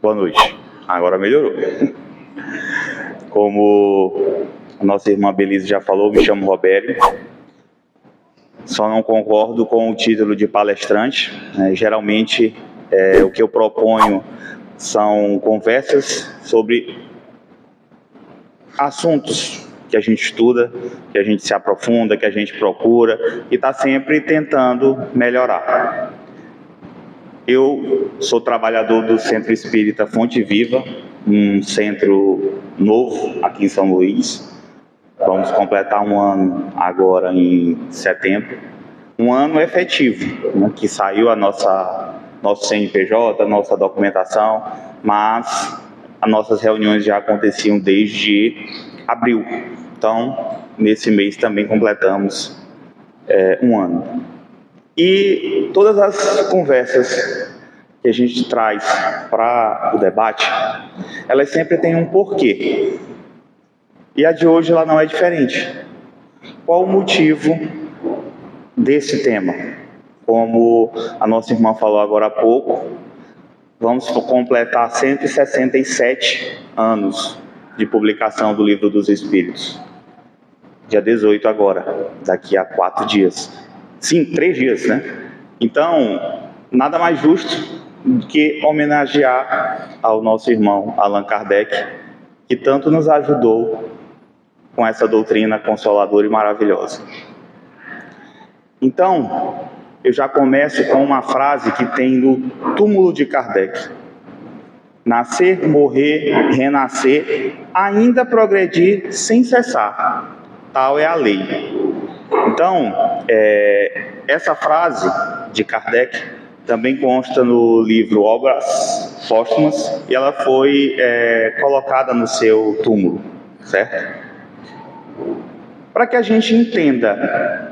Boa noite. Agora melhorou. Como a nossa irmã Belise já falou, me chamo Robério. Só não concordo com o título de palestrante. Geralmente, o que eu proponho são conversas sobre assuntos que a gente estuda, que a gente se aprofunda, que a gente procura e está sempre tentando melhorar. Eu sou trabalhador do Centro Espírita Fonte Viva, um centro novo aqui em São Luís. Vamos completar um ano agora em setembro. Um ano efetivo, né, que saiu nosso CNPJ, nossa documentação, mas as nossas reuniões já aconteciam desde abril. Então, nesse mês também completamos um ano. E todas as conversas que a gente traz para o debate, elas sempre têm um porquê. E a de hoje ela não é diferente. Qual o motivo desse tema? Como a nossa irmã falou agora há pouco, vamos completar 167 anos de publicação do Livro dos Espíritos. Dia 18 agora, daqui a 4 dias. Sim, 3 dias, né? Então, nada mais justo do que homenagear ao nosso irmão Allan Kardec, que tanto nos ajudou com essa doutrina consoladora e maravilhosa. Então, eu já começo com uma frase que tem no túmulo de Kardec: nascer, morrer, renascer, ainda progredir sem cessar, tal é a lei. Então, essa frase de Kardec também consta no livro Obras Póstumas e ela foi colocada no seu túmulo, certo? Para que a gente entenda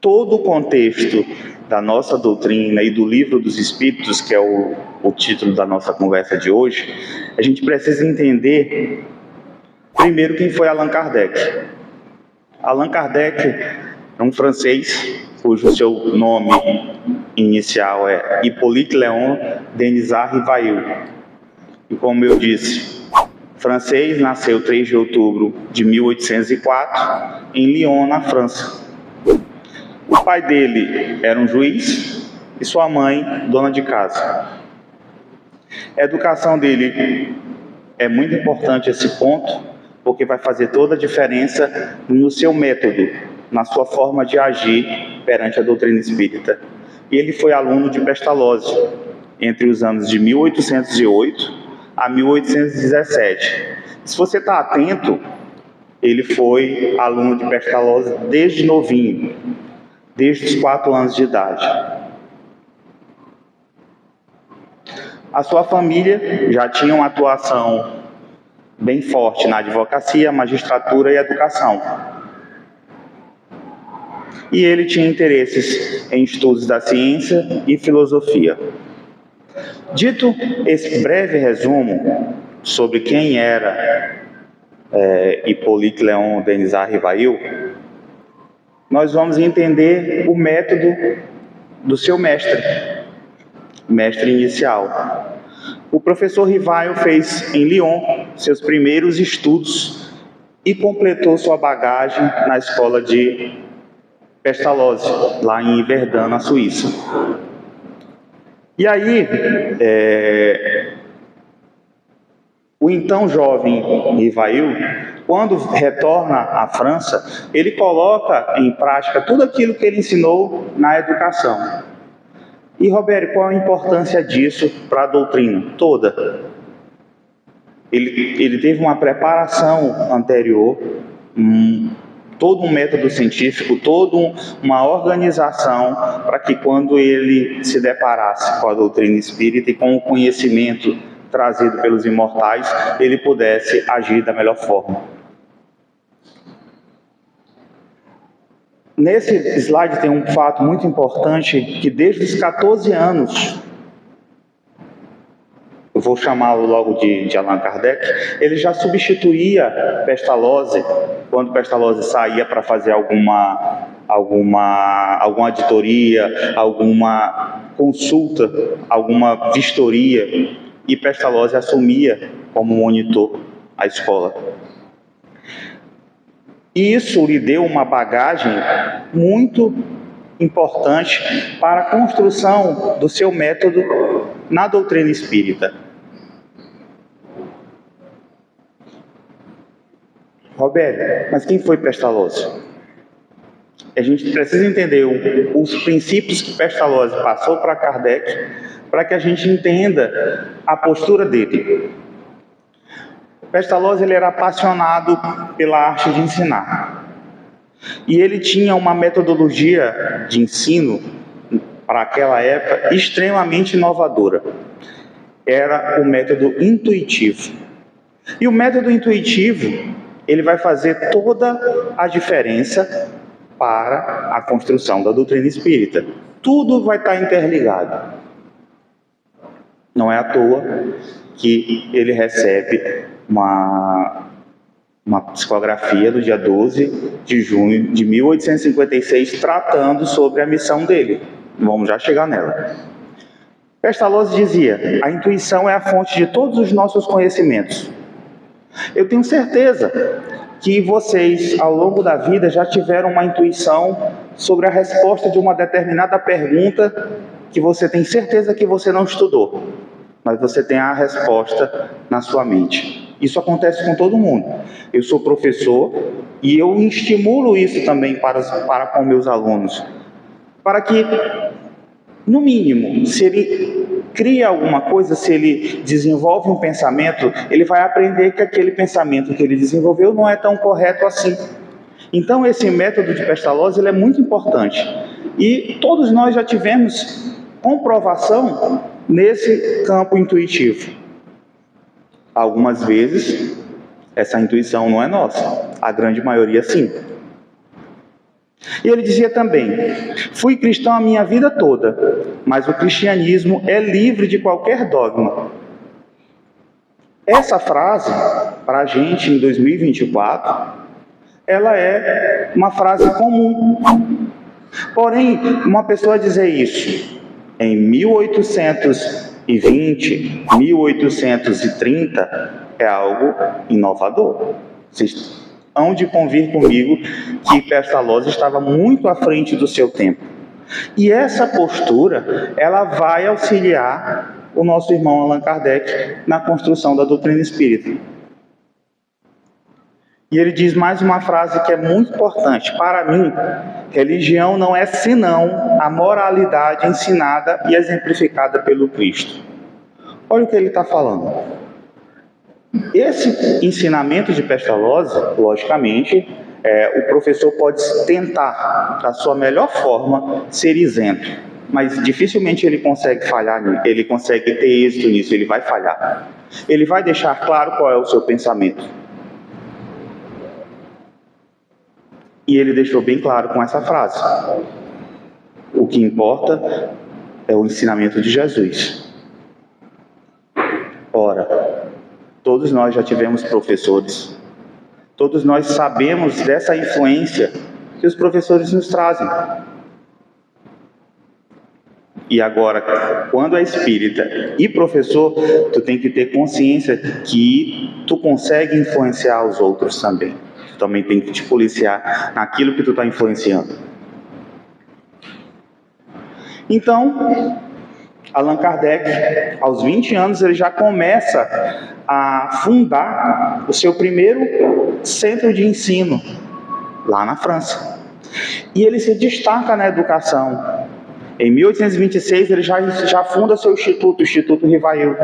todo o contexto da nossa doutrina e do Livro dos Espíritos, que é o título da nossa conversa de hoje, a gente precisa entender primeiro quem foi Allan Kardec. Allan Kardec é um francês cujo seu nome inicial é Hippolyte Léon Denisard Rivail. E como eu disse, francês, nasceu 3 de outubro de 1804 em Lyon, na França. O pai dele era um juiz e sua mãe, dona de casa. A educação dele é muito importante esse ponto, porque vai fazer toda a diferença no seu método, na sua forma de agir perante a doutrina espírita. E ele foi aluno de Pestalozzi entre os anos de 1808 a 1817. Se você está atento, ele foi aluno de Pestalozzi desde novinho, desde os 4 anos de idade. A sua família já tinha uma atuação bem forte na advocacia, magistratura e educação. E ele tinha interesses em estudos da ciência e filosofia. Dito esse breve resumo sobre quem era Hippolyte Léon Denisard Rivail, nós vamos entender o método do seu mestre inicial. O professor Rivail fez em Lyon seus primeiros estudos e completou sua bagagem na escola de Pestalozzi, lá em Verdun, na Suíça. E aí, o então jovem Rivail, quando retorna à França, ele coloca em prática tudo aquilo que ele ensinou na educação. E, Roberto, qual a importância disso para a doutrina toda? Ele teve uma preparação anterior, todo um método científico, toda uma organização para que quando ele se deparasse com a doutrina espírita e com o conhecimento trazido pelos imortais, ele pudesse agir da melhor forma. Nesse slide tem um fato muito importante, que desde os 14 anos, eu vou chamá-lo logo de Allan Kardec, ele já substituía Pestalozzi, quando Pestalozzi saía para fazer alguma auditoria, alguma consulta, alguma vistoria e Pestalozzi assumia como monitor a escola. E isso lhe deu uma bagagem muito importante para a construção do seu método na doutrina espírita. Roberto, mas quem foi Pestalozzi? A gente precisa entender os princípios que Pestalozzi passou para Kardec, para que a gente entenda a postura dele. Pestalozzi ele era apaixonado pela arte de ensinar. E ele tinha uma metodologia de ensino, para aquela época, extremamente inovadora. Era o método intuitivo. E o método intuitivo, ele vai fazer toda a diferença para a construção da doutrina espírita. Tudo vai estar interligado. Não é à toa que ele recebe uma psicografia do dia 12 de junho de 1856, tratando sobre a missão dele. Vamos já chegar nela. Pestalozzi dizia: a intuição é a fonte de todos os nossos conhecimentos. Eu tenho certeza que vocês, ao longo da vida, já tiveram uma intuição sobre a resposta de uma determinada pergunta que você tem certeza que você não estudou, mas você tem a resposta na sua mente. Isso acontece com todo mundo. Eu sou professor e eu estimulo isso também para com meus alunos, para que, no mínimo, se ele cria alguma coisa, se ele desenvolve um pensamento, ele vai aprender que aquele pensamento que ele desenvolveu não é tão correto assim. Então, esse método de Pestalozzi ele é muito importante. E todos nós já tivemos comprovação nesse campo intuitivo. Algumas vezes, essa intuição não é nossa. A grande maioria, sim. E ele dizia também: fui cristão a minha vida toda, mas o cristianismo é livre de qualquer dogma. Essa frase, para a gente em 2024, ela é uma frase comum. Porém, uma pessoa dizer isso em 1820, 1830, é algo inovador. Vocês hão de convir comigo que Pestalozzi estava muito à frente do seu tempo. E essa postura, ela vai auxiliar o nosso irmão Allan Kardec na construção da doutrina espírita. E ele diz mais uma frase que é muito importante: para mim, religião não é senão a moralidade ensinada e exemplificada pelo Cristo. Olha o que ele está falando. Esse ensinamento de Pestalozzi, logicamente, o professor pode tentar, da sua melhor forma, ser isento, mas dificilmente ele consegue falhar, ele consegue ter êxito nisso, ele vai falhar. Ele vai deixar claro qual é o seu pensamento. E ele deixou bem claro com essa frase: o que importa é o ensinamento de Jesus. Ora, todos nós já tivemos professores. Todos nós sabemos dessa influência que os professores nos trazem. E agora, quando é espírita e professor, tu tem que ter consciência que tu consegue influenciar os outros também. Tu também tem que te policiar naquilo que tu está influenciando. Então, Allan Kardec, aos 20 anos, ele já começa a fundar o seu primeiro centro de ensino, lá na França. E ele se destaca na educação. Em 1826, ele já funda seu instituto, o Instituto Rivail.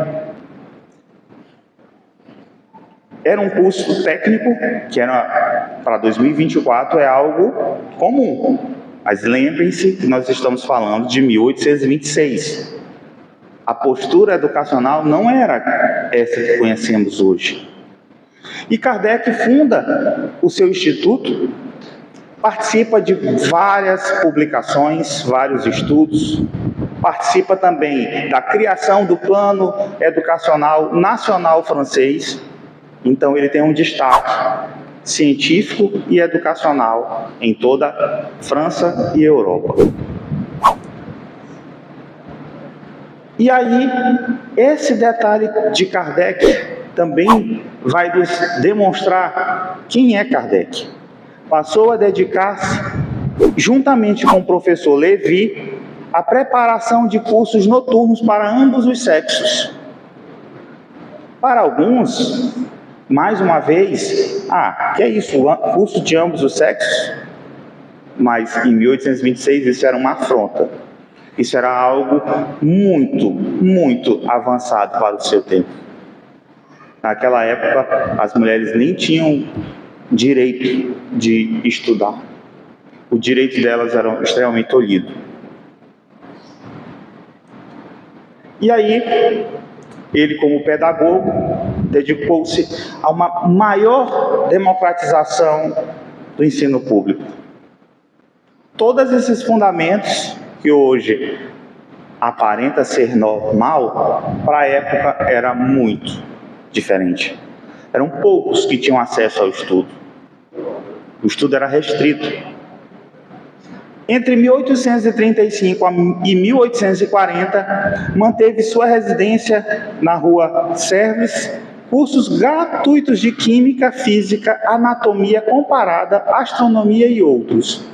Era um curso técnico, que era para 2024, é algo comum. Mas lembrem-se que nós estamos falando de 1826. A postura educacional não era essa que conhecemos hoje. E Kardec funda o seu instituto, participa de várias publicações, vários estudos, participa também da criação do Plano Educacional Nacional Francês. Então ele tem um destaque científico e educacional em toda a França e Europa. E aí, esse detalhe de Kardec também vai nos demonstrar quem é Kardec. Passou a dedicar-se, juntamente com o professor Levi, à preparação de cursos noturnos para ambos os sexos. Para alguns, mais uma vez, que é isso, curso de ambos os sexos? Mas em 1826 isso era uma afronta. Isso era algo muito, muito avançado para o seu tempo. Naquela época, as mulheres nem tinham direito de estudar. O direito delas era extremamente tolhido. E aí, ele, como pedagogo, dedicou-se a uma maior democratização do ensino público. Todos esses fundamentos que hoje aparenta ser normal, para a época era muito diferente. Eram poucos que tinham acesso ao estudo. O estudo era restrito. Entre 1835 e 1840, manteve sua residência na rua Serves, cursos gratuitos de Química, Física, Anatomia Comparada, Astronomia e outros.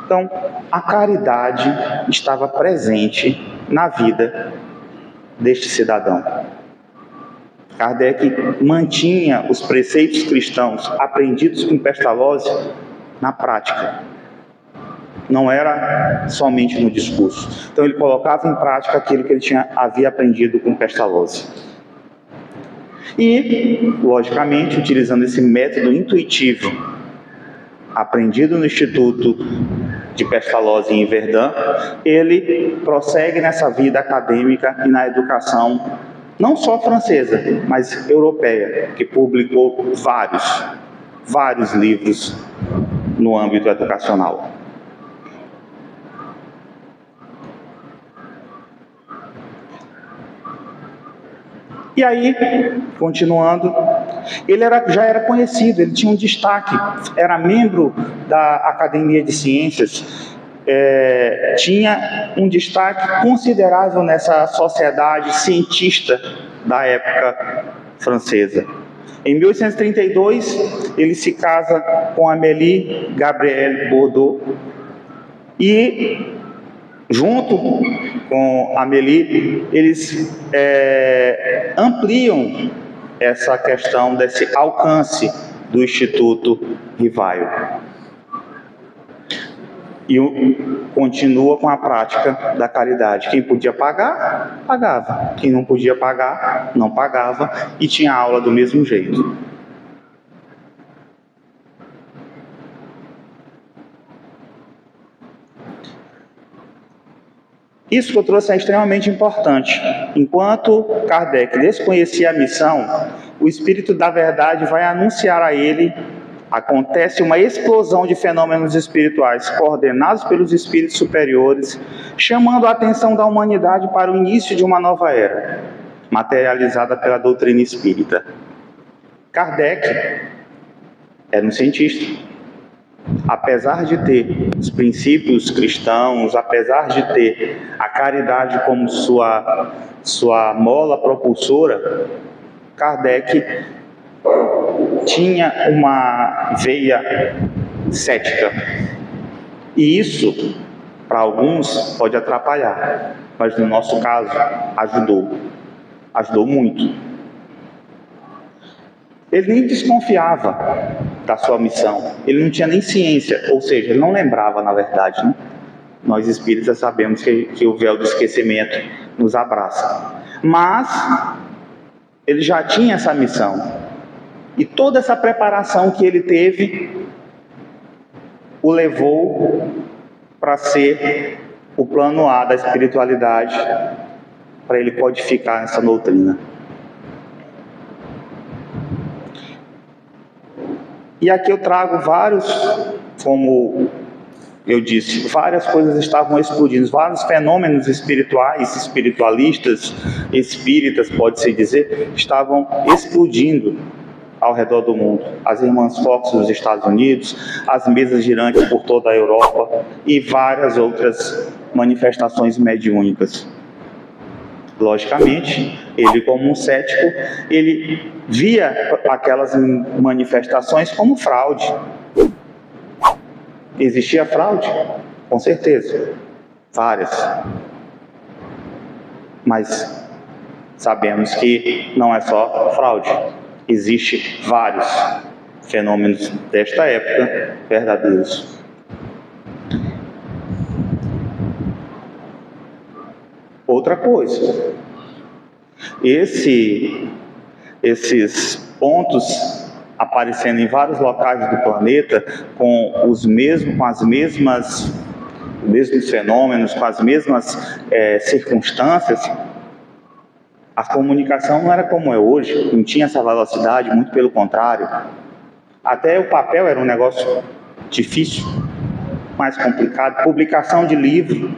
Então, a caridade estava presente na vida deste cidadão. Kardec mantinha os preceitos cristãos aprendidos com Pestalozzi na prática. Não era somente no discurso. Então, ele colocava em prática aquilo que ele havia aprendido com Pestalozzi. E, logicamente, utilizando esse método intuitivo, aprendido no Instituto de Pestalozzi em Verdun, ele prossegue nessa vida acadêmica e na educação, não só francesa, mas europeia, que publicou vários livros no âmbito educacional. E aí, continuando, ele já era conhecido, ele tinha um destaque, era membro da Academia de Ciências, tinha um destaque considerável nessa sociedade cientista da época francesa. Em 1832, ele se casa com Amélie Gabrielle Bordeaux e, junto com Amélie, eles ampliam essa questão desse alcance do Instituto Rivaio. E continua com a prática da caridade. Quem podia pagar, pagava. Quem não podia pagar, não pagava e tinha aula do mesmo jeito. Isso que eu trouxe é extremamente importante. Enquanto Kardec desconhecia a missão, o Espírito da Verdade vai anunciar a ele. Acontece uma explosão de fenômenos espirituais coordenados pelos espíritos superiores, chamando a atenção da humanidade para o início de uma nova era, materializada pela doutrina espírita. Kardec era um cientista. Apesar de ter os princípios cristãos, apesar de ter a caridade como sua mola propulsora, Kardec tinha uma veia cética. E isso, para alguns, pode atrapalhar, mas no nosso caso, ajudou muito. Ele nem desconfiava da sua missão, ele não tinha nem ciência, ou seja, ele não lembrava, na verdade, né? Nós espíritas sabemos que o véu do esquecimento nos abraça. Mas ele já tinha essa missão. E toda essa preparação que ele teve o levou para ser o plano A da espiritualidade, para ele codificar essa doutrina. E aqui eu trago como eu disse, várias coisas estavam explodindo, vários fenômenos espirituais, espiritualistas, espíritas, pode-se dizer, estavam explodindo ao redor do mundo. As Irmãs Fox nos Estados Unidos, as mesas girantes por toda a Europa e várias outras manifestações mediúnicas. Logicamente, ele como um cético, ele via aquelas manifestações como fraude. Existia fraude? Com certeza, várias. Mas sabemos que não é só fraude. Existem vários fenômenos desta época verdadeiros. Outra coisa, esses pontos aparecendo em vários locais do planeta com os mesmos fenômenos, com as mesmas circunstâncias, a comunicação não era como é hoje, não tinha essa velocidade, muito pelo contrário. Até o papel era um negócio difícil, mais complicado, publicação de livro.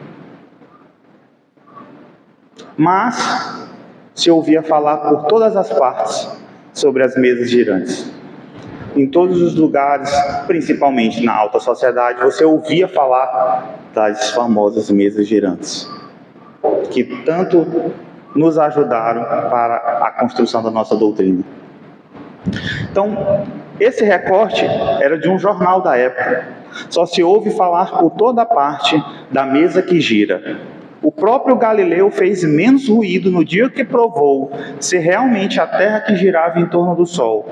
Mas se ouvia falar por todas as partes sobre as mesas girantes. Em todos os lugares, principalmente na alta sociedade, você ouvia falar das famosas mesas girantes, que tanto nos ajudaram para a construção da nossa doutrina. Então, esse recorte era de um jornal da época. Só se ouve falar por toda parte da mesa que gira. O próprio Galileu fez menos ruído no dia que provou ser realmente a Terra que girava em torno do Sol.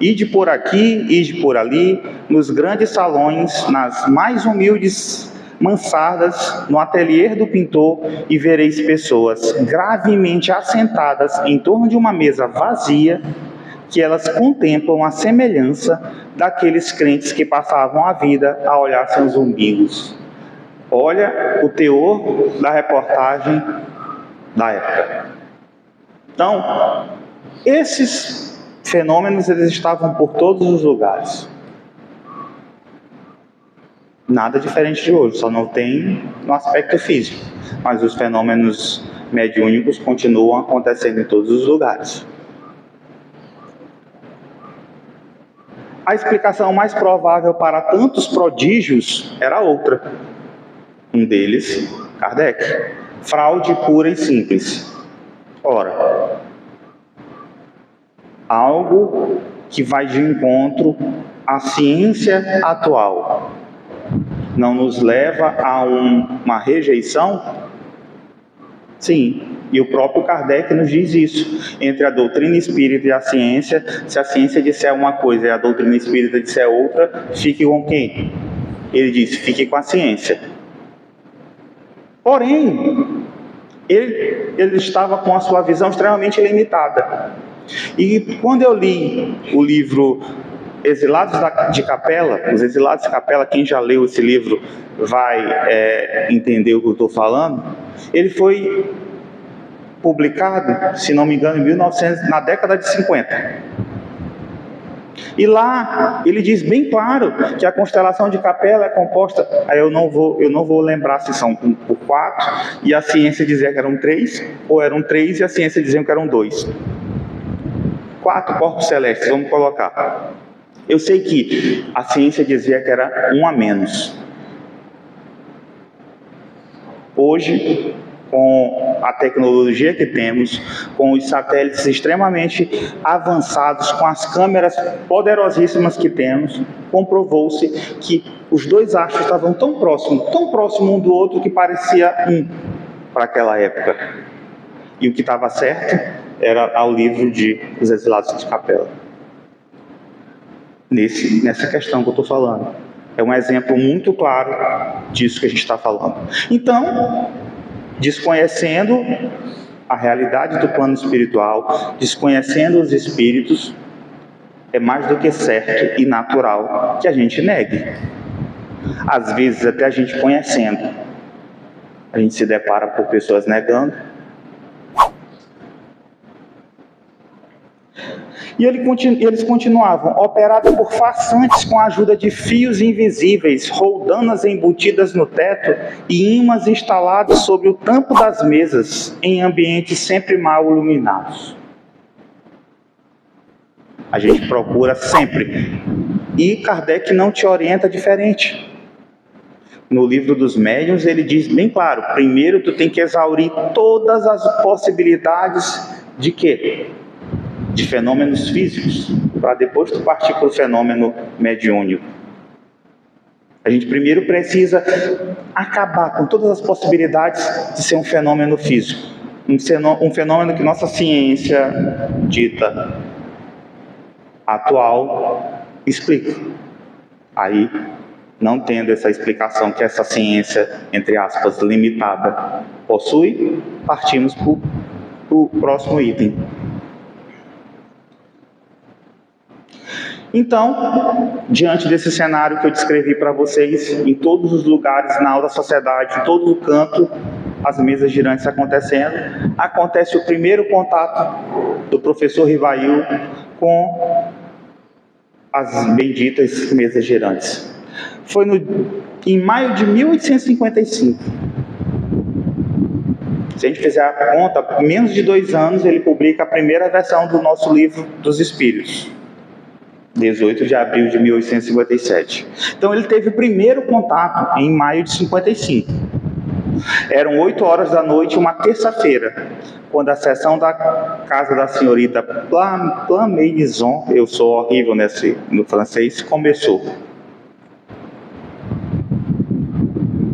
Ide por aqui, ide por ali, nos grandes salões, nas mais humildes mansardas, no ateliê do pintor, e vereis pessoas gravemente assentadas em torno de uma mesa vazia, que elas contemplam a semelhança daqueles crentes que passavam a vida a olhar seus umbigos. Olha o teor da reportagem da época. Então, esses fenômenos, eles estavam por todos os lugares. Nada diferente de hoje, só não tem no aspecto físico. Mas os fenômenos mediúnicos continuam acontecendo em todos os lugares. A explicação mais provável para tantos prodígios era outra. Um deles, Kardec. Fraude pura e simples. Ora, algo que vai de encontro à ciência atual não nos leva a uma rejeição? Sim, e o próprio Kardec nos diz isso. Entre a doutrina espírita e a ciência, se a ciência disser uma coisa e a doutrina espírita disser outra, fique com quem? Ele diz, fique com a ciência. Porém, ele estava com a sua visão extremamente limitada. E quando eu li o livro Exilados de Capela, Os Exilados de Capela, quem já leu esse livro vai entender o que eu estou falando. Ele foi publicado, se não me engano, em 1900, na década de 50. E lá ele diz bem claro que a constelação de Capela é composta, eu não vou lembrar se são por 4, e a ciência dizia que eram 3, ou eram 3 e a ciência dizia que eram 2. 4 corpos celestes, vamos colocar. Eu sei que a ciência dizia que era 1 a menos. Hoje, com a tecnologia que temos, com os satélites extremamente avançados, com as câmeras poderosíssimas que temos, comprovou-se que os 2 astros estavam tão próximos um do outro, que parecia um para aquela época. E o que estava certo era ao livro de Os Exilados de Capela. Nessa questão que eu estou falando. É um exemplo muito claro disso que a gente está falando. Então, desconhecendo a realidade do plano espiritual, desconhecendo os espíritos, é mais do que certo e natural que a gente negue. Às vezes, até a gente conhecendo, a gente se depara por pessoas negando. E eles continuavam, operados por façantes com a ajuda de fios invisíveis, roldanas embutidas no teto e ímãs instalados sobre o tampo das mesas, em ambientes sempre mal iluminados. A gente procura sempre. E Kardec não te orienta diferente. No livro dos médiuns, ele diz bem claro, primeiro tu tem que exaurir todas as possibilidades de quê? De fenômenos físicos, para depois tu partir para o fenômeno mediúnico. A gente primeiro precisa acabar com todas as possibilidades de ser um fenômeno físico. Um fenômeno que nossa ciência dita atual explica. Aí, não tendo essa explicação que essa ciência, entre aspas, limitada, possui, partimos para o próximo item. Então, diante desse cenário que eu descrevi para vocês, em todos os lugares, na alta sociedade, em todo o canto, as mesas girantes acontecendo, acontece o primeiro contato do professor Rivail com as benditas mesas girantes. Foi em maio de 1855. Se a gente fizer a conta, menos de 2 anos ele publica a primeira versão do nosso livro dos Espíritos. 18 de abril de 1857. Então ele teve o primeiro contato em maio de 55. Eram 8 horas da noite, uma terça-feira, quando a sessão da casa da senhorita Plamaison, eu sou horrível no francês, começou.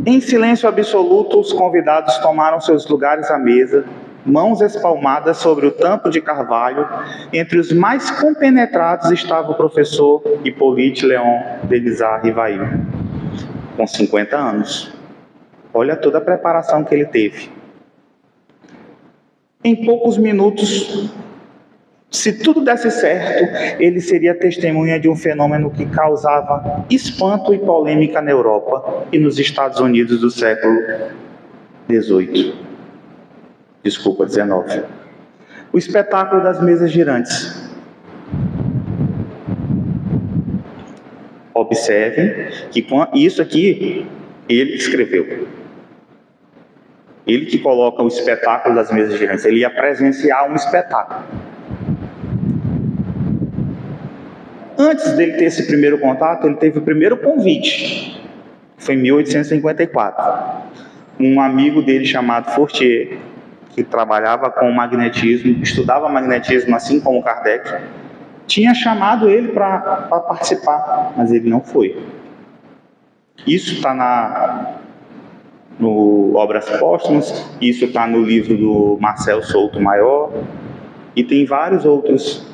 Em silêncio absoluto, os convidados tomaram seus lugares à mesa, mãos espalmadas sobre o tampo de carvalho. Entre os mais compenetrados estava o professor Hippolyte Léon Denisard Rivail, com 50 anos. Olha toda a preparação que ele teve. Em poucos minutos, se tudo desse certo, ele seria testemunha de um fenômeno que causava espanto e polêmica na Europa e nos Estados Unidos do século XIX. O espetáculo das mesas girantes. Observem que isso aqui ele escreveu. Ele que coloca o espetáculo das mesas girantes. Ele ia presenciar um espetáculo. Antes dele ter esse primeiro contato, ele teve o primeiro convite. Foi em 1854. Um amigo dele chamado Fortier, que trabalhava com magnetismo, estudava magnetismo assim como Kardec, tinha chamado ele para participar, mas ele não foi. Isso está no Obras Póstumas, isso está no livro do Marcel Souto Maior, e tem vários outros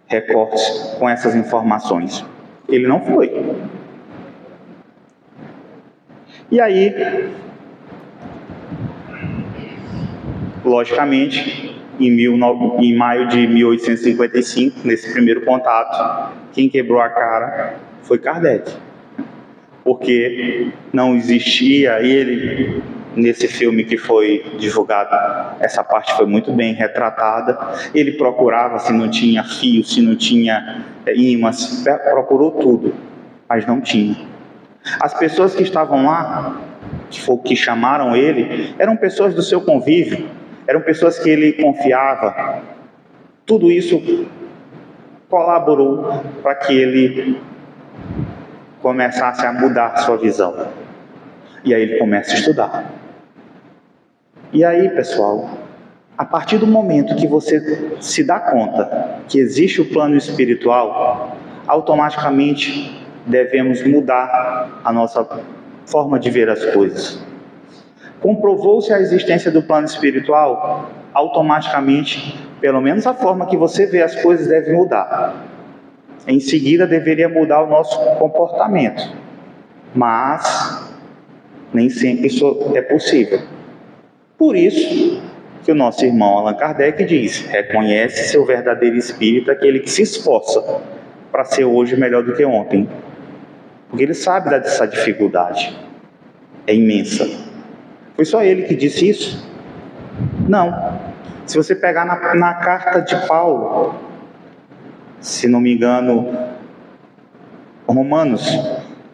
recortes com essas informações. Ele não foi. E aí, logicamente, em maio de 1855, nesse primeiro contato, quem quebrou a cara foi Kardec. Porque não existia ele, nesse filme que foi divulgado, essa parte foi muito bem retratada, ele procurava se não tinha fio, se não tinha ímãs, procurou tudo, mas não tinha. As pessoas que estavam lá, que chamaram ele, eram pessoas do seu convívio, eram pessoas que ele confiava. Tudo isso colaborou para que ele começasse a mudar sua visão. E aí ele começa a estudar. E aí, pessoal, a partir do momento que você se dá conta que existe o plano espiritual, automaticamente devemos mudar a nossa forma de ver as coisas. Comprovou-se a existência do plano espiritual, automaticamente, pelo menos a forma que você vê as coisas deve mudar. Em seguida, deveria mudar o nosso comportamento. Mas nem sempre isso é possível. Por isso que o nosso irmão Allan Kardec diz: reconhece seu verdadeiro espírito, aquele que se esforça para ser hoje melhor do que ontem. Porque ele sabe dessa dificuldade. É imensa. Foi só ele que disse isso? Não. Se você pegar na carta de Paulo, se não me engano, Romanos,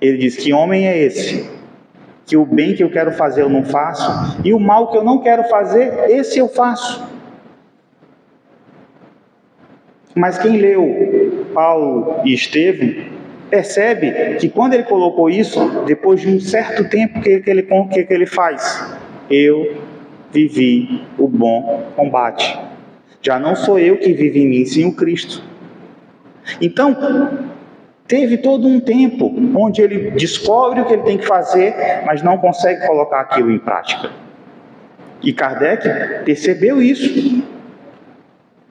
ele diz: que homem é esse? Que o bem que eu quero fazer eu não faço, e o mal que eu não quero fazer, esse eu faço. Mas quem leu Paulo e Estevão Percebe que quando ele colocou isso, depois de um certo tempo, o que ele faz? Eu vivi o bom combate. Já não sou eu que vive em mim, sim o Cristo. Então, teve todo um tempo onde ele descobre o que ele tem que fazer, mas não consegue colocar aquilo em prática. E Kardec percebeu isso.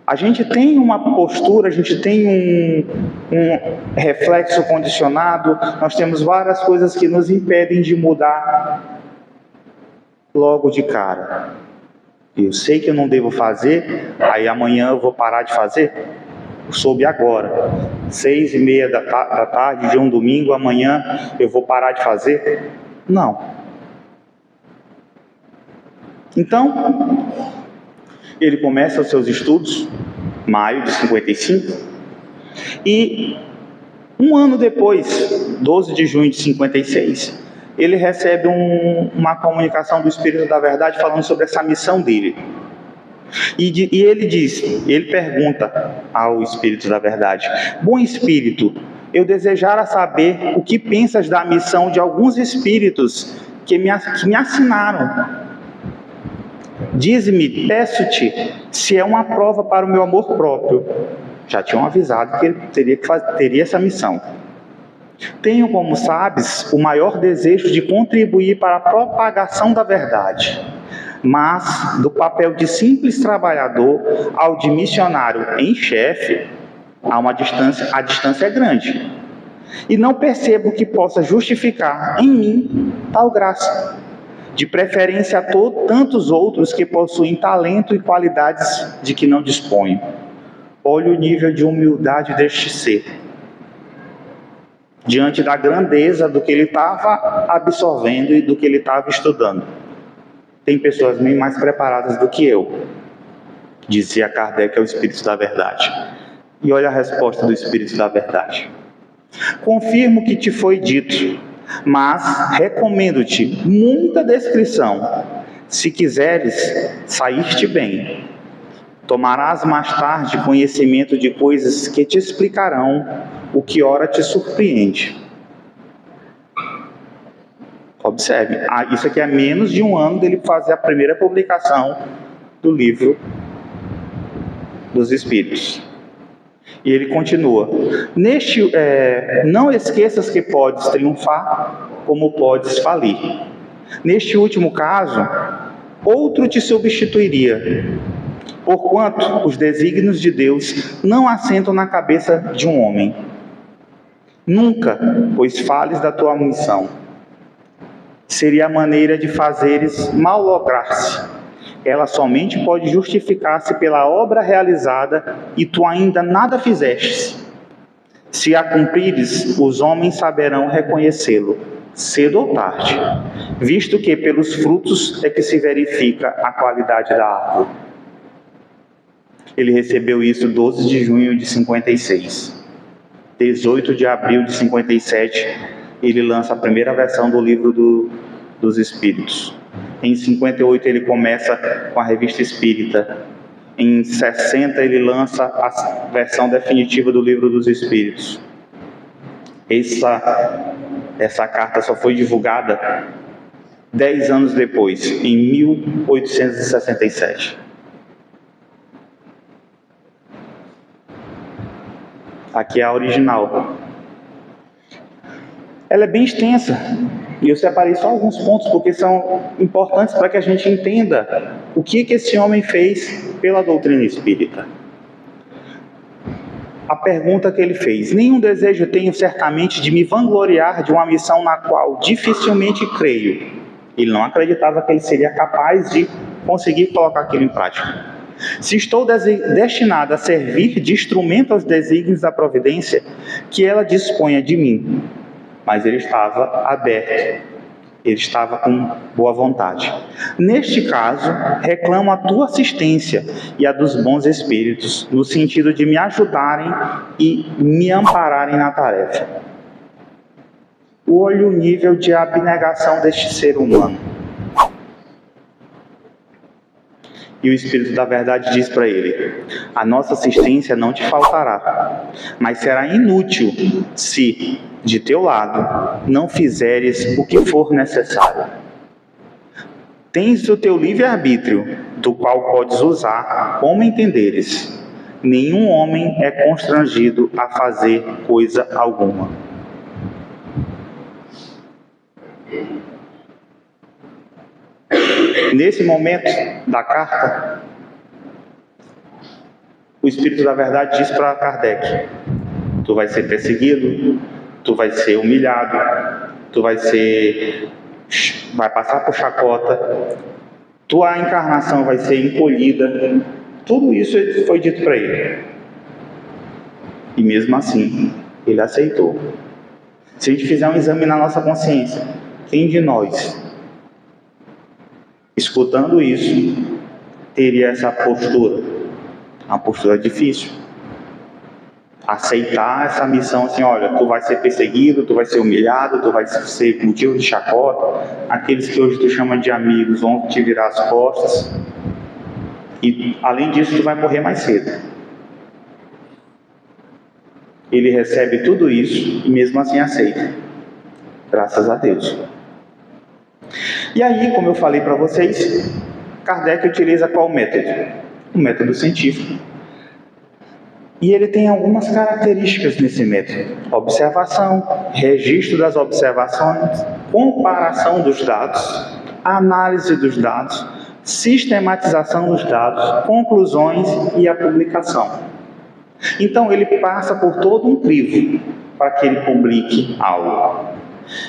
A gente tem uma postura, a gente tem um reflexo condicionado, nós temos várias coisas que nos impedem de mudar logo de cara. Eu sei que eu não devo fazer, aí amanhã eu vou parar de fazer. Eu soube agora, 6:30 da tarde de um domingo, amanhã eu vou parar de fazer. Não. Então, ele começa os seus estudos, maio de 55, e um ano depois, 12 de junho de 56, ele recebe uma comunicação do Espírito da Verdade falando sobre essa missão dele. E ele pergunta ao Espírito da Verdade: bom Espírito, eu desejara saber o que pensas da missão de alguns espíritos que me assinaram. Dize-me, peço-te, se é uma prova para o meu amor próprio. Já tinham avisado que ele teria essa missão. Tenho, como sabes, o maior desejo de contribuir para a propagação da verdade, mas do papel de simples trabalhador ao de missionário em chefe, a distância é grande. E não percebo que possa justificar em mim tal graça, de preferência a tantos outros que possuem talento e qualidades de que não disponho. Olhe o nível de humildade deste ser, diante da grandeza do que ele estava absorvendo e do que ele estava estudando. Tem pessoas bem mais preparadas do que eu, dizia Kardec ao Espírito da Verdade. E olha a resposta do Espírito da Verdade: confirmo o que te foi dito, mas recomendo-te muita descrição. Se quiseres sair-te bem, tomarás mais tarde conhecimento de coisas que te explicarão o que ora te surpreende. Observe, isso aqui é menos de um ano dele fazer a primeira publicação do livro dos Espíritos. E ele continua: não esqueças que podes triunfar, como podes falir. Neste último caso, outro te substituiria, porquanto os desígnios de Deus não assentam na cabeça de um homem. Nunca, pois fales da tua missão. Seria a maneira de fazeres malograr-se. Ela somente pode justificar-se pela obra realizada e tu ainda nada fizestes. Se a cumprires, os homens saberão reconhecê-lo, cedo ou tarde, visto que pelos frutos é que se verifica a qualidade da árvore. Ele recebeu isso 12 de junho de 56. 18 de abril de 57, ele lança a primeira versão do livro dos Espíritos. Em 58 ele começa com a Revista Espírita. Em 60 ele lança a versão definitiva do Livro dos Espíritos. Essa carta só foi divulgada 10 anos depois, em 1867. Aqui é a original. Ela é bem extensa, e eu separei só alguns pontos porque são importantes para que a gente entenda o que esse homem fez pela doutrina espírita. A pergunta que ele fez: nenhum desejo tenho certamente de me vangloriar de uma missão na qual dificilmente creio. Ele não acreditava que ele seria capaz de conseguir colocar aquilo em prática. Se estou destinado a servir de instrumento aos desígnios da providência, que ela disponha de mim. Mas ele estava aberto, ele estava com boa vontade. Neste caso, reclamo a tua assistência e a dos bons espíritos, no sentido de me ajudarem e me ampararem na tarefa. Olhe o nível de abnegação deste ser humano. E o Espírito da Verdade diz para ele: a nossa assistência não te faltará, mas será inútil se, de teu lado, não fizeres o que for necessário. Tens o teu livre-arbítrio, do qual podes usar como entenderes. Nenhum homem é constrangido a fazer coisa alguma. Nesse momento da carta, o Espírito da Verdade diz para Kardec: tu vai ser perseguido, tu vai ser humilhado, tu vai passar por chacota, tua encarnação vai ser encolhida. Tudo isso foi dito para ele. E mesmo assim, ele aceitou. Se a gente fizer um exame na nossa consciência, quem de nós, escutando isso, teria essa postura? Uma postura difícil. Aceitar essa missão assim: olha, tu vai ser perseguido, tu vai ser humilhado, tu vai ser motivo de chacota, aqueles que hoje tu chama de amigos vão te virar as costas, e além disso tu vai morrer mais cedo. Ele recebe tudo isso e mesmo assim aceita. Graças a Deus. E aí, como eu falei para vocês, Kardec utiliza qual método? O método científico. E ele tem algumas características nesse método: observação, registro das observações, comparação dos dados, análise dos dados, sistematização dos dados, conclusões e a publicação. Então ele passa por todo um crivo para que ele publique algo.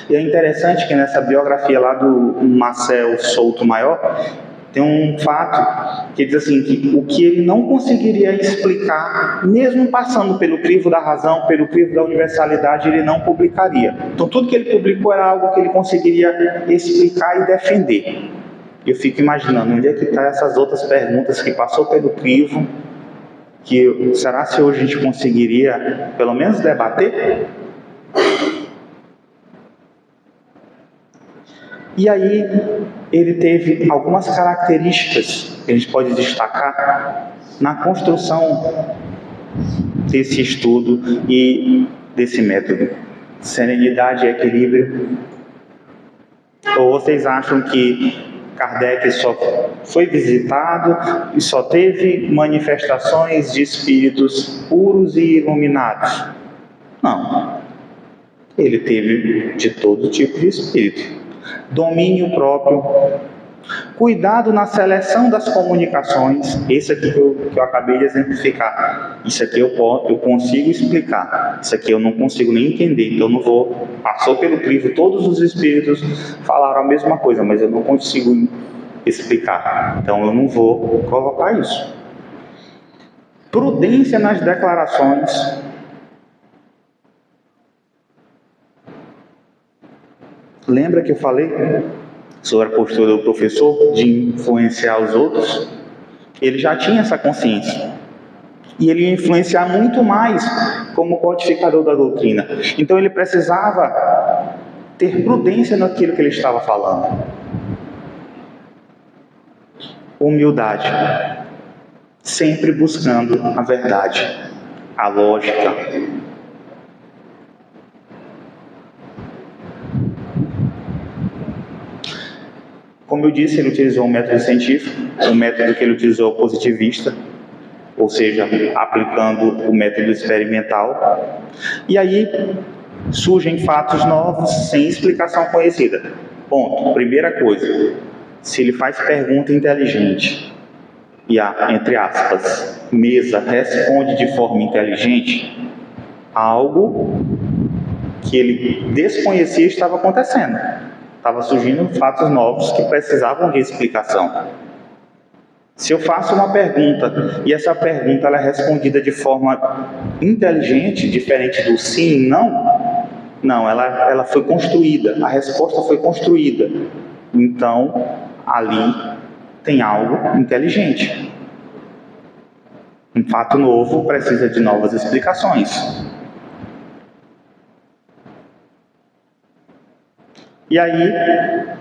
E é interessante que nessa biografia lá do Marcel Souto Maior, tem um fato que diz assim, que o que ele não conseguiria explicar, mesmo passando pelo crivo da razão, pelo crivo da universalidade, ele não publicaria. Então tudo que ele publicou era algo que ele conseguiria explicar e defender. Eu fico imaginando, onde é que estão essas outras perguntas que passou pelo crivo, que será se hoje a gente conseguiria pelo menos debater? E aí ele teve algumas características que a gente pode destacar na construção desse estudo e desse método: serenidade e equilíbrio. Ou vocês acham que Kardec só foi visitado e só teve manifestações de espíritos puros e iluminados? Não. Ele teve de todo tipo de espírito. Domínio próprio, cuidado na seleção das comunicações. Esse aqui que eu acabei de exemplificar, isso aqui eu consigo explicar, isso aqui eu não consigo nem entender, então eu não vou. Passou pelo crivo, todos os espíritos falaram a mesma coisa, mas eu não consigo explicar, então eu não vou colocar isso. Prudência nas declarações. Lembra que eu falei sobre a postura do professor de influenciar os outros? Ele já tinha essa consciência. E ele ia influenciar muito mais como codificador da doutrina. Então ele precisava ter prudência naquilo que ele estava falando. Humildade. Sempre buscando a verdade, a lógica. Como eu disse, ele utilizou um método científico, um método que ele utilizou positivista, ou seja, aplicando o método experimental. E aí surgem fatos novos sem explicação conhecida. Ponto. Primeira coisa, se ele faz pergunta inteligente e a, entre aspas, mesa responde de forma inteligente, algo que ele desconhecia estava acontecendo. Estava surgindo fatos novos que precisavam de explicação. Se eu faço uma pergunta e essa pergunta ela é respondida de forma inteligente, diferente do sim e não, ela foi construída, a resposta foi construída. Então, ali tem algo inteligente. Um fato novo precisa de novas explicações. E aí,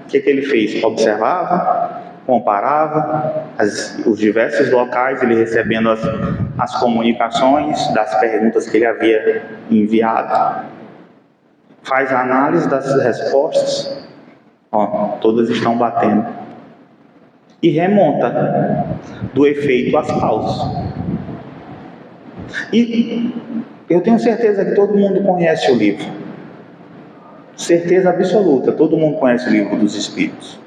o que ele fez? Observava, comparava os diversos locais, ele recebendo as comunicações das perguntas que ele havia enviado, faz a análise das respostas, todas estão batendo, e remonta do efeito às causas. E eu tenho certeza que todo mundo conhece o livro, certeza absoluta, todo mundo conhece o livro dos Espíritos.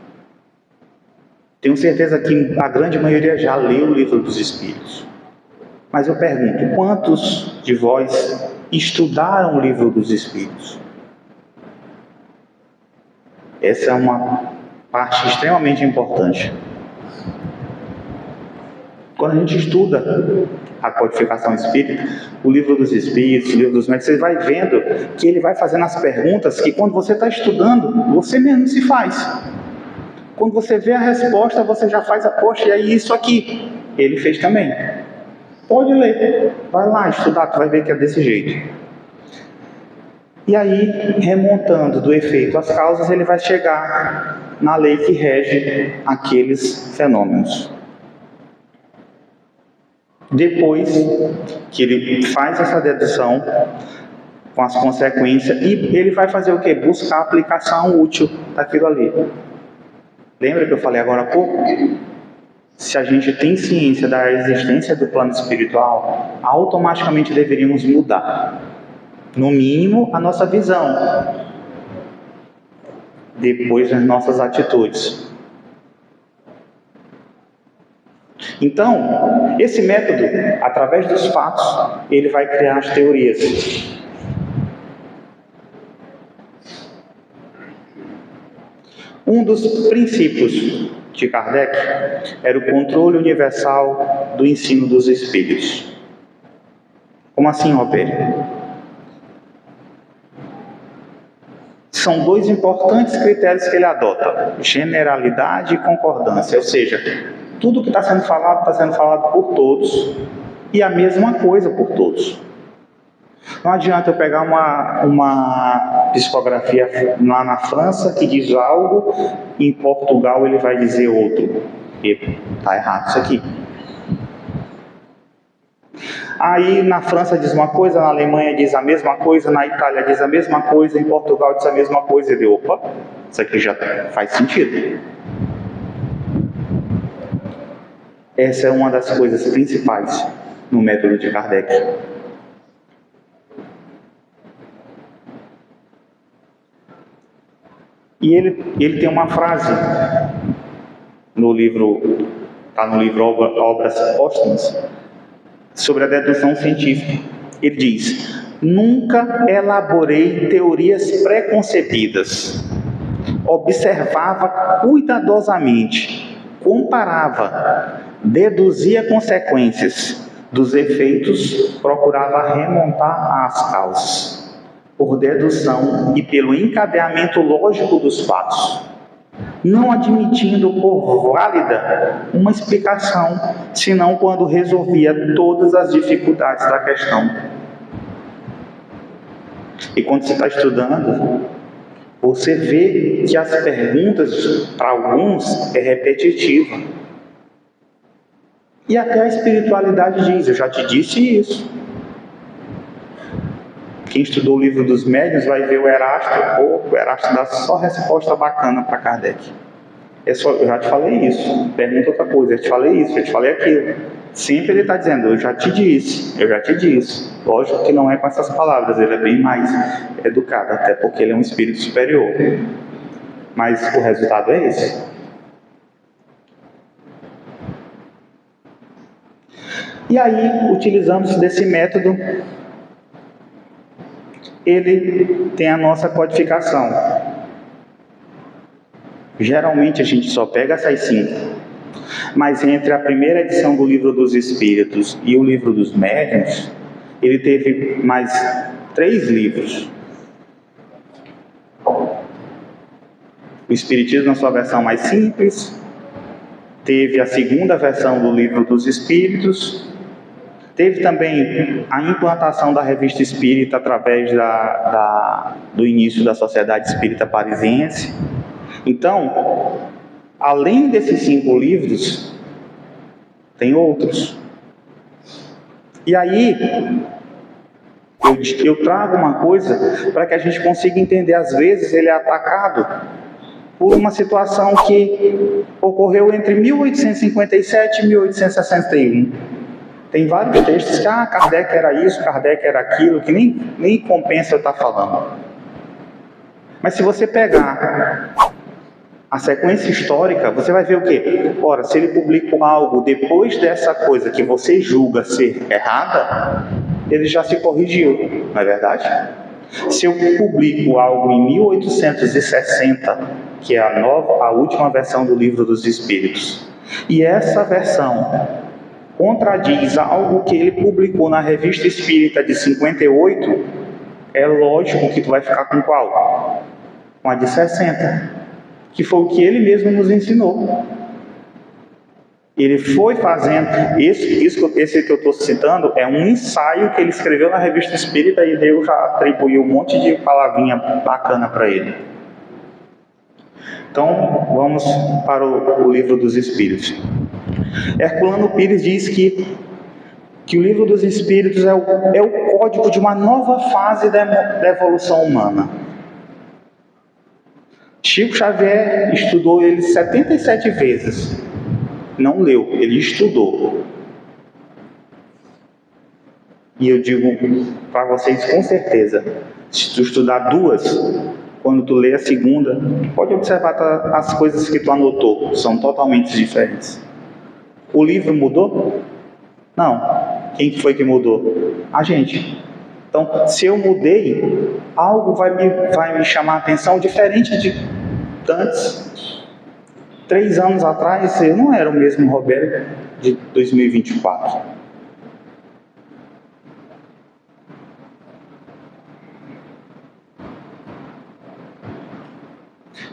Tenho certeza que a grande maioria já leu o livro dos Espíritos. Mas eu pergunto, quantos de vós estudaram o livro dos Espíritos? Essa é uma parte extremamente importante. Quando a gente estuda a codificação espírita, o livro dos Espíritos, o livro dos Médiuns, você vai vendo que ele vai fazendo as perguntas que quando você está estudando, você mesmo se faz. Quando você vê a resposta, você já faz a poxa, e aí isso aqui, ele fez também. Pode ler, vai lá estudar, tu vai ver que é desse jeito. E aí, remontando do efeito às causas, ele vai chegar na lei que rege aqueles fenômenos. Depois que ele faz essa dedução com as consequências, e ele vai fazer o quê? Buscar a aplicação útil daquilo ali. Lembra que eu falei agora há pouco? Se a gente tem ciência da existência do plano espiritual, automaticamente deveríamos mudar, no mínimo, a nossa visão, depois as nossas atitudes. Então, esse método, através dos fatos, ele vai criar as teorias. Um dos princípios de Kardec era o controle universal do ensino dos espíritos. Como assim, Robério? São dois importantes critérios que ele adota: generalidade e concordância, ou seja, tudo que está sendo falado por todos, e a mesma coisa por todos. Não adianta eu pegar uma psicografia lá na França que diz algo, e em Portugal ele vai dizer outro. E está errado isso aqui. Aí na França diz uma coisa, na Alemanha diz a mesma coisa, na Itália diz a mesma coisa, em Portugal diz a mesma coisa. E eu, opa, isso aqui já faz sentido. Essa é uma das coisas principais no método de Kardec. E ele tem uma frase no livro, está no livro Obras Póstumas, sobre a dedução científica. Ele diz: nunca elaborei teorias preconcebidas, observava cuidadosamente, comparava, deduzia consequências dos efeitos, procurava remontar às causas, por dedução e pelo encadeamento lógico dos fatos, não admitindo por válida uma explicação, senão quando resolvia todas as dificuldades da questão. E quando você está estudando, você vê que as perguntas, para alguns, é repetitiva. E até a espiritualidade diz: eu já te disse isso. Quem estudou o livro dos Médiuns vai ver o Erasto. O Erasto dá só resposta bacana para Kardec. Eu já te falei isso. Pergunta outra coisa. Eu te falei isso, eu te falei aquilo. Sempre ele está dizendo: eu já te disse, eu já te disse. Lógico que não é com essas palavras, ele é bem mais educado, até porque ele é um espírito superior. Mas o resultado é esse. E aí, utilizando-se desse método, ele tem a nossa codificação. Geralmente a gente só pega essas 5. Mas entre a primeira edição do Livro dos Espíritos e o Livro dos Médiuns, ele teve mais 3 livros. O Espiritismo na sua versão mais simples, teve a segunda versão do Livro dos Espíritos, teve também a implantação da Revista Espírita através do início da Sociedade Espírita Parisiense. Então, Além desses 5 livros, tem outros. E aí, eu trago uma coisa para que a gente consiga entender. Às vezes ele é atacado por uma situação que ocorreu entre 1857 e 1861. Tem vários textos que, Kardec era isso, Kardec era aquilo, que nem compensa eu estar falando. Mas se você pegar a sequência histórica, você vai ver o quê? Ora, se ele publicou algo depois dessa coisa que você julga ser errada, ele já se corrigiu, não é verdade? Se eu publico algo em 1860, que é a última versão do Livro dos Espíritos, e essa versão contradiz algo que ele publicou na Revista Espírita de 58, é lógico que tu vai ficar com qual? Com a de 60, que foi o que ele mesmo nos ensinou. Ele foi fazendo, esse que eu estou citando é um ensaio que ele escreveu na Revista Espírita, e Deus já atribuiu um monte de palavrinha bacana para ele. Então, vamos para o Livro dos Espíritos. Herculano Pires diz que o Livro dos Espíritos é o código de uma nova fase da evolução humana. Chico Xavier estudou ele 77 vezes. Não leu, ele estudou. E eu digo para vocês com certeza, se tu estudar 2, quando tu lê a segunda, pode observar as coisas que tu anotou, são totalmente diferentes. O livro mudou? Não. Quem foi que mudou? A gente. Então, se eu mudei, algo vai me chamar a atenção diferente de antes. 3 anos atrás, eu não era o mesmo Roberto de 2024.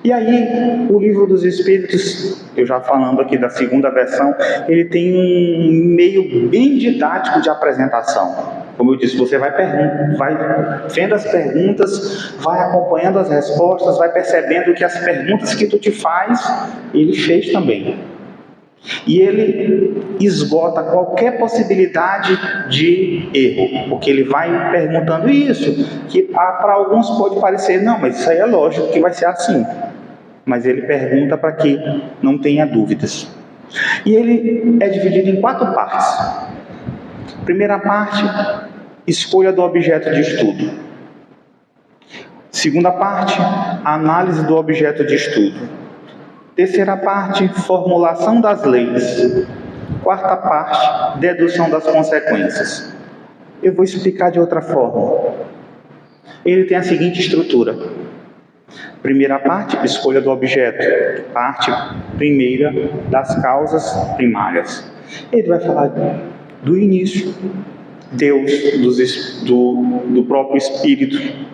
E aí, o Livro dos Espíritos, eu já falando aqui da segunda versão, ele tem um meio bem didático de apresentação. Como eu disse, você vai vendo as perguntas, vai acompanhando as respostas, vai percebendo que as perguntas que tu te faz, ele fez também. E ele esgota qualquer possibilidade de erro, porque ele vai perguntando isso, que para alguns pode parecer, não, mas isso aí é lógico que vai ser assim. Mas ele pergunta para que não tenha dúvidas. E ele é dividido em 4 partes. Primeira parte, escolha do objeto de estudo. Segunda parte, análise do objeto de estudo. Terceira parte, formulação das leis. Quarta parte, dedução das consequências. Eu vou explicar de outra forma. Ele tem a seguinte estrutura. Primeira parte, escolha do objeto. Parte primeira das causas primárias. Ele vai falar do início, Deus, do próprio Espírito.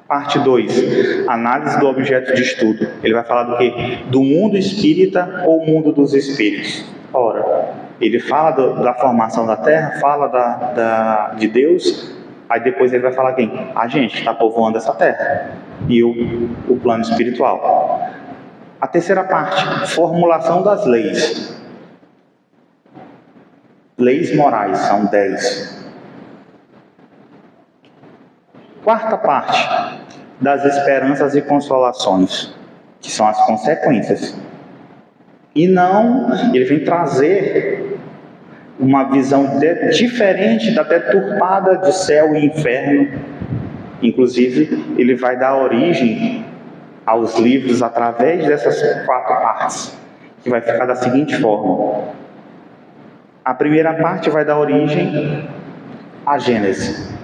Parte 2, análise do objeto de estudo. Ele vai falar do quê? Do mundo espírita ou mundo dos espíritos. Ora, ele fala da formação da Terra, fala de Deus, aí depois ele vai falar quem? A gente está povoando essa Terra. E o plano espiritual. A terceira parte, formulação das leis. Leis morais, são 10. Quarta parte, das esperanças e consolações, que são as consequências. E não, ele vem trazer uma visão diferente da deturpada de céu e inferno. Inclusive, ele vai dar origem aos livros através dessas 4 partes, que vai ficar da seguinte forma. A primeira parte vai dar origem à Gênese.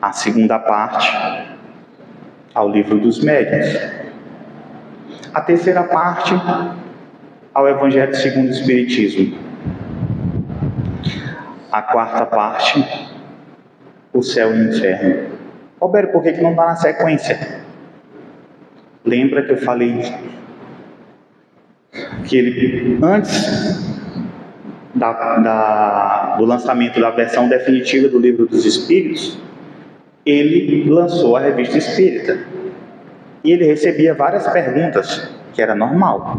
A segunda parte, ao Livro dos Médiuns. A terceira parte, ao Evangelho segundo o Espiritismo. A quarta parte, o céu e o inferno. Roberto, por que não está na sequência? Lembra que eu falei que ele, antes do lançamento da versão definitiva do Livro dos Espíritos, ele lançou a Revista Espírita. E ele recebia várias perguntas que era normal.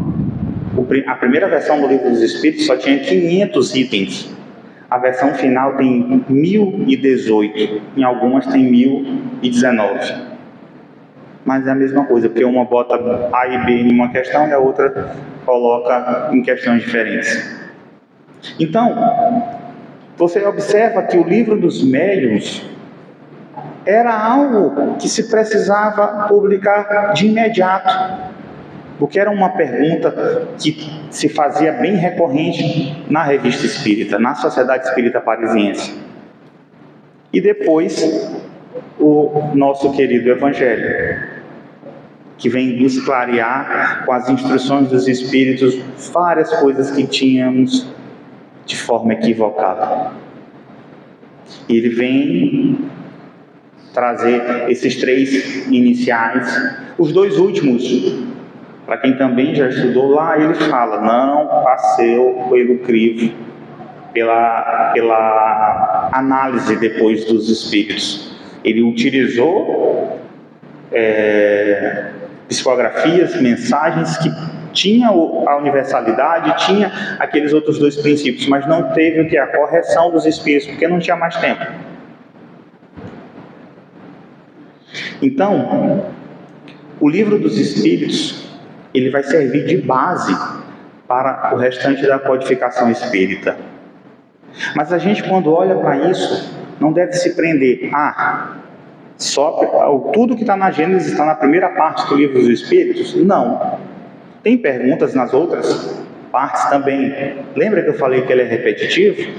A primeira versão do Livro dos Espíritos só tinha 500 itens. A versão final tem 1018, em algumas tem 1019. Mas é a mesma coisa, porque uma bota A e B em uma questão e a outra coloca em questões diferentes. Então, você observa que o Livro dos Médiuns era algo que se precisava publicar de imediato, porque era uma pergunta que se fazia bem recorrente na Revista Espírita, na Sociedade Espírita Parisiense. E depois, o nosso querido Evangelho, que vem nos clarear com as instruções dos Espíritos várias coisas que tínhamos de forma equivocada. Ele vem trazer esses 3 iniciais. Os 2 últimos, para quem também já estudou lá, ele fala: não passeu pelo crivo, pela análise depois dos Espíritos. Ele utilizou psicografias, mensagens que tinha a universalidade, tinha aqueles outros 2 princípios, mas não teve o que? A correção dos Espíritos, porque não tinha mais tempo. Então, o Livro dos Espíritos, ele vai servir de base para o restante da codificação espírita. Mas a gente, quando olha para isso, não deve se prender só tudo que está na Gênesis está na primeira parte do Livro dos Espíritos? Não. Tem perguntas nas outras partes também. Lembra que eu falei que ele é repetitivo?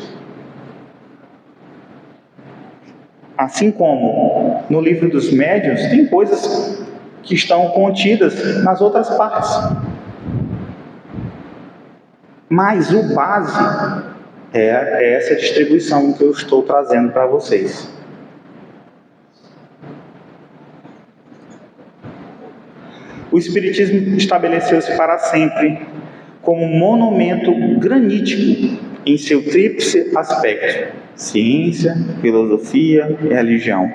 Assim como no Livro dos Médiuns, tem coisas que estão contidas nas outras partes. Mas o base é essa distribuição que eu estou trazendo para vocês. O Espiritismo estabeleceu-se para sempre como um monumento granítico em seu tríplice aspecto: ciência, filosofia e religião.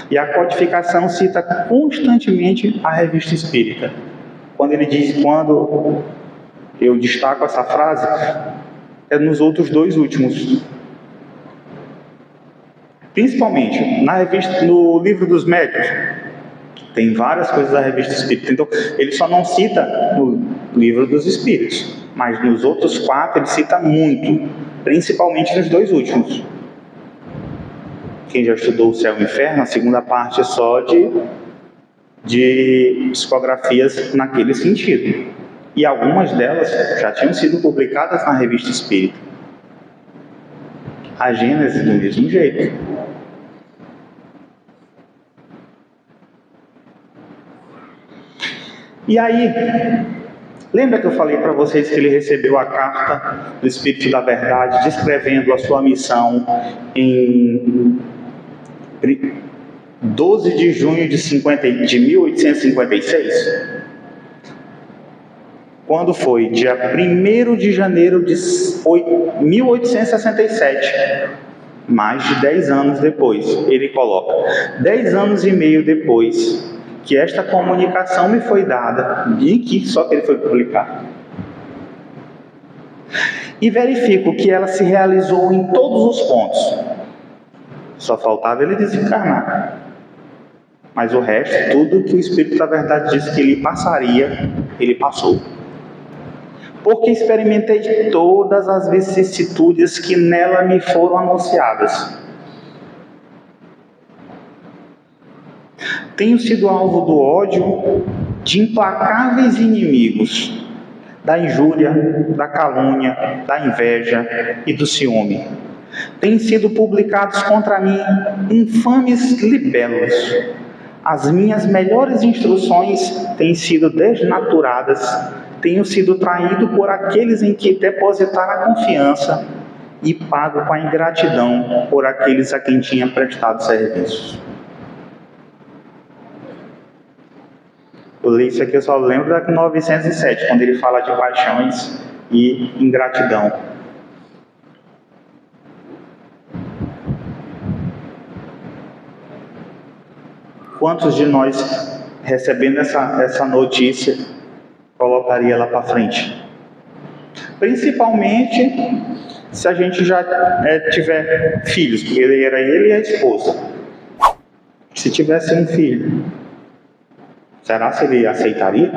E a codificação cita constantemente a Revista Espírita. Quando eu destaco essa frase, é nos outros 2 últimos. Principalmente no Livro dos Médiuns, tem várias coisas da Revista Espírita. Então, ele só não cita no Livro dos Espíritos, mas nos outros 4 ele cita muito, principalmente nos 2 últimos. Quem já estudou o Céu e o Inferno, a segunda parte é só de psicografias naquele sentido. E algumas delas já tinham sido publicadas na Revista Espírita. A Gênesis do mesmo jeito. E aí, lembra que eu falei para vocês que ele recebeu a carta do Espírito da Verdade, descrevendo a sua missão em 12 de junho de 1856? Quando foi? Dia 1º de janeiro de 1867. Mais de 10 anos depois. Ele coloca: 10 anos e meio depois que esta comunicação me foi dada, e que só que ele foi publicar. E verifico que ela se realizou em todos os pontos. Só faltava ele desencarnar. Mas o resto, tudo que o Espírito da Verdade disse que ele passaria, ele passou. Porque experimentei todas as vicissitudes que nela me foram anunciadas. Tenho sido alvo do ódio de implacáveis inimigos, da injúria, da calúnia, da inveja e do ciúme. Têm sido publicados contra mim infames libelos. As minhas melhores instruções têm sido desnaturadas. Tenho sido traído por aqueles em que depositaram a confiança e pago com a ingratidão por aqueles a quem tinha prestado serviços. Eu li isso aqui, eu só lembro da 907, quando ele fala de paixões e ingratidão. Quantos de nós, recebendo essa notícia, colocaria lá para frente. Principalmente se a gente já tiver filhos, porque ele era ele e a esposa. Se tivesse um filho, será que ele aceitaria?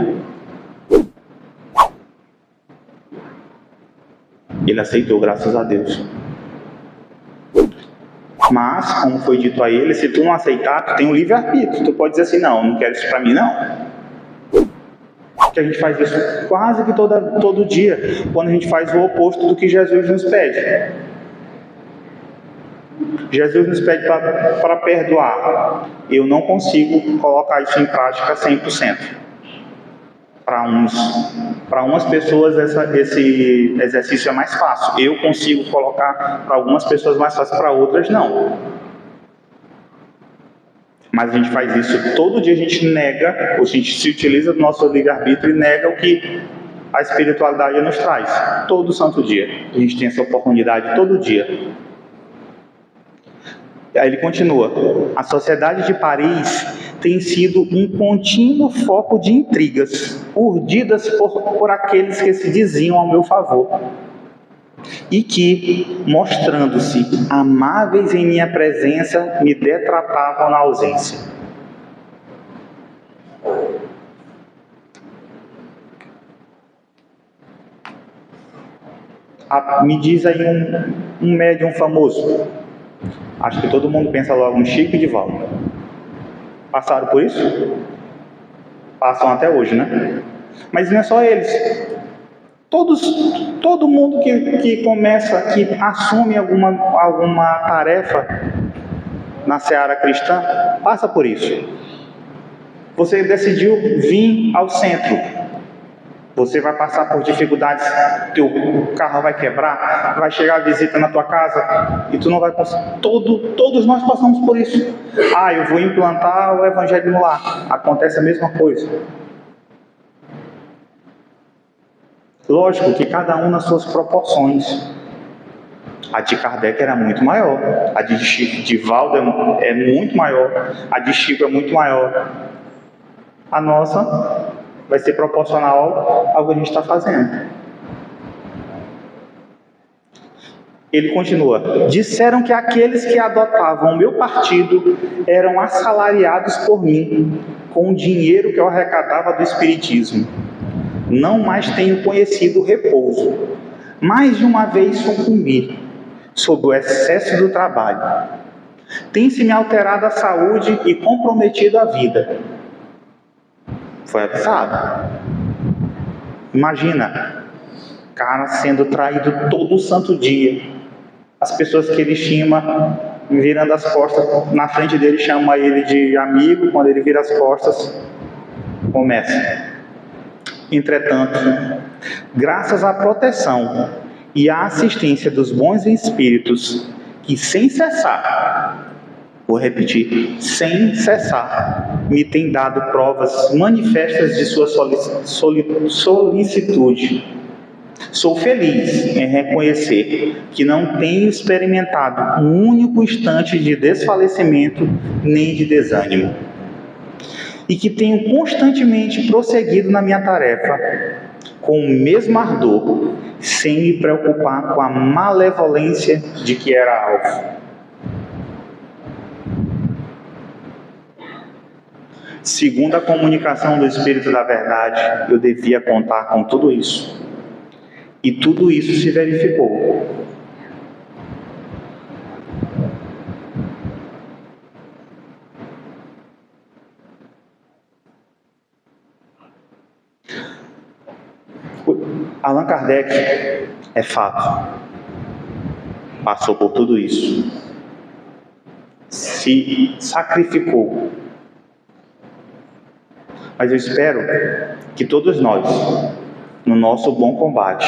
Ele aceitou, graças a Deus. Mas, como foi dito a ele, se tu não aceitar, tu tem um livre-arbítrio. Tu pode dizer assim, não quero isso para mim, não. Que a gente faz isso quase que todo dia, quando a gente faz o oposto do que Jesus nos pede. Jesus nos pede para perdoar. Eu não consigo colocar isso em prática 100%. Para umas pessoas esse exercício é mais fácil. Eu consigo colocar para algumas pessoas mais fácil, para outras não. Mas a gente faz isso todo dia, a gente nega, ou a gente se utiliza do nosso livre-arbítrio e nega o que a espiritualidade nos traz. Todo santo dia. A gente tem essa oportunidade todo dia. Aí ele continua: a sociedade de Paris tem sido um contínuo foco de intrigas, urdidas por aqueles que se diziam ao meu favor, e que, mostrando-se amáveis em minha presença, me detratavam na ausência. Me diz aí um médium famoso. Acho que todo mundo pensa logo em Chico e Divaldo. Passaram por isso? Passam até hoje, né? Mas não é só eles. Todo mundo que começa, que assume alguma tarefa na seara cristã, passa por isso. Você decidiu vir ao centro. Você vai passar por dificuldades, teu carro vai quebrar, vai chegar a visita na tua casa e tu não vai conseguir. Todos nós passamos por isso. Eu vou implantar o evangelho no lar. Acontece a mesma coisa. Lógico que cada um nas suas proporções. A de Kardec era muito maior, a de Divaldo é muito maior, a de Chico é muito maior. A nossa vai ser proporcional ao que a gente está fazendo. Ele continua: disseram que aqueles que adotavam o meu partido eram assalariados por mim, com o dinheiro que eu arrecadava do espiritismo. Não mais tenho conhecido repouso. Mais de uma vez sucumbi sob o excesso do trabalho. Tem-se me alterado a saúde e comprometido a vida. Foi avisado. Imagina, cara sendo traído todo santo dia. As pessoas que ele estima virando as costas na frente dele, chama ele de amigo. Quando ele vira as costas, começa. Entretanto, graças à proteção e à assistência dos bons espíritos, que sem cessar, vou repetir, sem cessar, me tem dado provas manifestas de sua solicitude. Sou feliz em reconhecer que não tenho experimentado um único instante de desfalecimento nem de desânimo, e que tenho constantemente prosseguido na minha tarefa com o mesmo ardor, sem me preocupar com a malevolência de que era alvo. Segundo a comunicação do Espírito da Verdade, eu devia contar com tudo isso. E tudo isso se verificou. Allan Kardec, é fato, passou por tudo isso. Se sacrificou. Mas eu espero que todos nós, no nosso bom combate,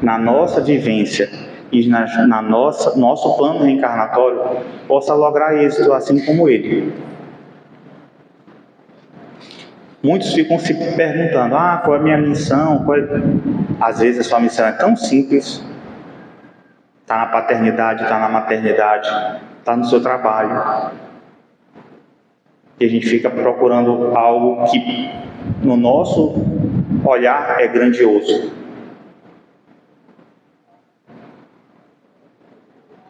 na nossa vivência e nosso plano reencarnatório, possa lograr êxito assim como ele. Muitos ficam se perguntando: qual é a minha missão? Às vezes a sua missão é tão simples. Está na paternidade, está na maternidade, está no seu trabalho. E a gente fica procurando algo que, no nosso olhar é grandioso.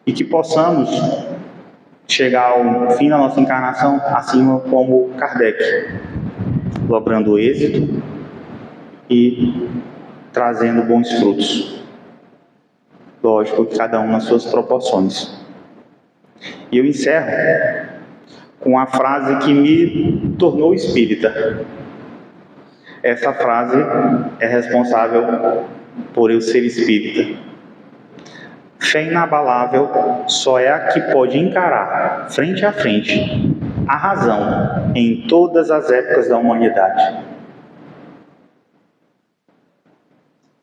E que possamos chegar ao fim da nossa encarnação assim como Kardec, logrando êxito e trazendo bons frutos. Lógico que cada um nas suas proporções. E eu encerro com a frase que me tornou espírita. Essa frase é responsável por eu ser espírita. Fé inabalável só é a que pode encarar, frente a frente, a razão em todas as épocas da humanidade.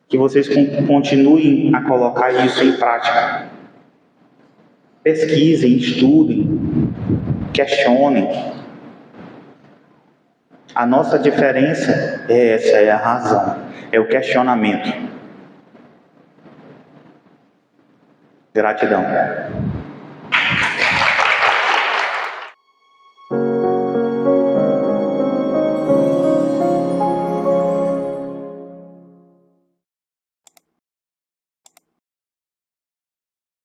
Que vocês continuem a colocar isso em prática. Pesquisem, estudem, questionem. A nossa diferença é essa, é a razão, é o questionamento. Gratidão.